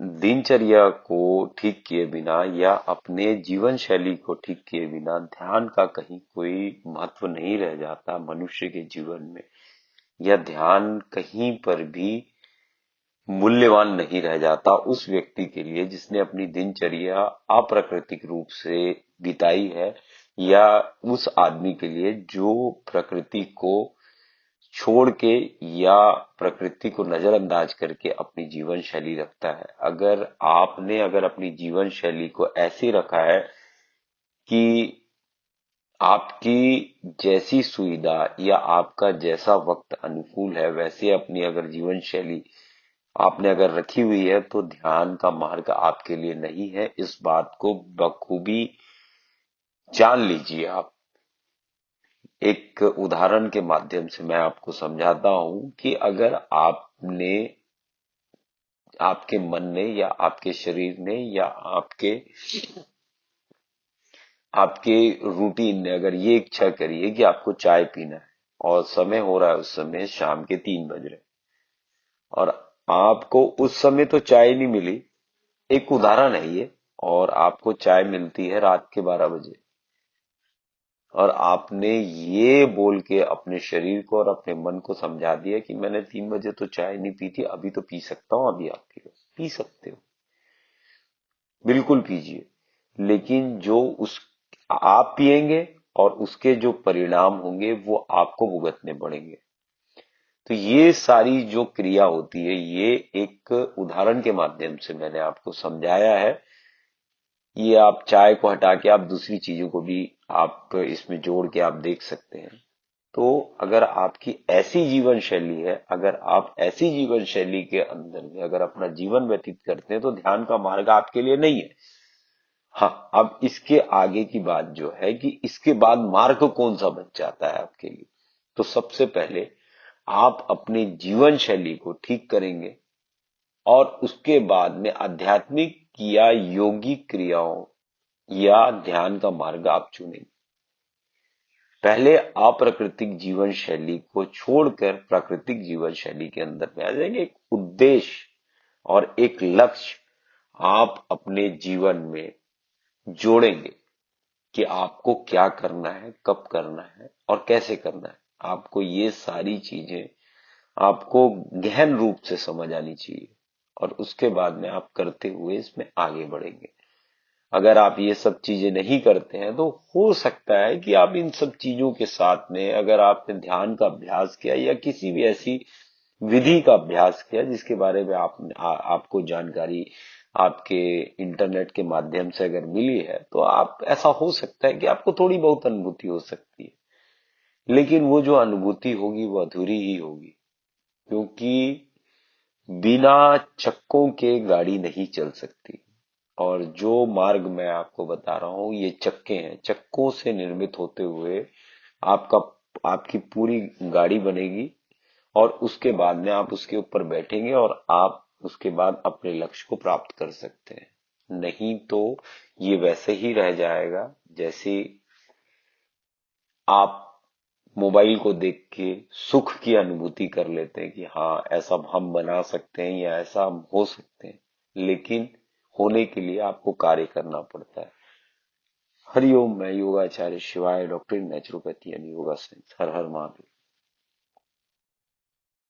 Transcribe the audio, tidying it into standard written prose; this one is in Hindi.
दिनचर्या को ठीक किए बिना या अपने जीवन शैली को ठीक किए बिना ध्यान का कहीं कोई महत्व नहीं रह जाता मनुष्य के जीवन में। यह ध्यान कहीं पर भी मूल्यवान नहीं रह जाता उस व्यक्ति के लिए जिसने अपनी दिनचर्या अप्राकृतिक रूप से बिताई है, या उस आदमी के लिए जो प्रकृति को छोड़ के या प्रकृति को नजरअंदाज करके अपनी जीवन शैली रखता है। अगर अपनी जीवन शैली को ऐसे रखा है कि आपकी जैसी सुविधा या आपका जैसा वक्त अनुकूल है वैसे अपनी अगर जीवन शैली आपने अगर रखी हुई है, तो ध्यान का मार्ग आपके लिए नहीं है। इस बात को बखूबी जान लीजिए आप। एक उदाहरण के माध्यम से मैं आपको समझाता हूं कि अगर आपने आपके मन ने या आपके शरीर ने या आपके आपके रूटीन ने अगर ये इच्छा करी है कि आपको चाय पीना है, और समय हो रहा है उस समय शाम के 3 बज रहे, और आपको उस समय तो चाय नहीं मिली, एक उदाहरण है ये, और आपको चाय मिलती है रात के 12 बजे, और आपने ये बोल के अपने शरीर को और अपने मन को समझा दिया कि मैंने 3 बजे तो चाय नहीं पी थी, अभी तो पी सकता हूं, अभी आप पी सकते हो, बिल्कुल पीजिए। लेकिन जो उस आप पिएंगे और उसके जो परिणाम होंगे वो आपको भुगतने पड़ेंगे। तो ये सारी जो क्रिया होती है, ये एक उदाहरण के माध्यम से मैंने आपको समझाया है। ये आप चाय को हटा के आप दूसरी चीजों को भी आप इसमें जोड़ के आप देख सकते हैं। तो अगर आपकी ऐसी जीवन शैली है, अगर आप ऐसी जीवन शैली के अंदर में अगर अपना जीवन व्यतीत करते हैं, तो ध्यान का मार्ग आपके लिए नहीं है। हाँ, अब इसके आगे की बात जो है कि इसके बाद मार्ग कौन सा बच जाता है आपके लिए। तो सबसे पहले आप अपने जीवन शैली को ठीक करेंगे, और उसके बाद में आध्यात्मिक या योगिक क्रियाओं या ध्यान का मार्ग आप चुनेंगे। पहले अप्राकृतिक जीवन शैली को छोड़कर प्राकृतिक जीवन शैली के अंदर में आ जाएंगे। एक उद्देश्य और एक लक्ष्य आप अपने जीवन में जोड़ेंगे कि आपको क्या करना है, कब करना है और कैसे करना है। आपको ये सारी चीजें आपको गहन रूप से समझ आनी चाहिए, और उसके बाद में आप करते हुए इसमें आगे बढ़ेंगे। अगर आप ये सब चीजें नहीं करते हैं, तो हो सकता है कि आप इन सब चीजों के साथ में अगर आपने ध्यान का अभ्यास किया या किसी भी ऐसी विधि का अभ्यास किया जिसके बारे में आपको जानकारी आपके इंटरनेट के माध्यम से अगर मिली है, तो आप ऐसा हो सकता है कि आपको थोड़ी बहुत अनुभूति हो सकती है। लेकिन वो जो अनुभूति होगी वो अधूरी ही होगी, क्योंकि बिना चक्कों के गाड़ी नहीं चल सकती। और जो मार्ग मैं आपको बता रहा हूं ये चक्के हैं, चक्कों से निर्मित होते हुए आपका आपकी पूरी गाड़ी बनेगी, और उसके बाद में आप उसके ऊपर बैठेंगे और आप उसके बाद अपने लक्ष्य को प्राप्त कर सकते हैं। नहीं तो ये वैसे ही रह जाएगा जैसे आप मोबाइल को देख के सुख की अनुभूति कर लेते हैं कि हाँ ऐसा हम बना सकते हैं या ऐसा हम हो सकते हैं, लेकिन होने के लिए आपको कार्य करना पड़ता है। हरिओम, मैं योगाचार्य शिवाय, doctor in naturopathy and yoga science. Her her Mahadev.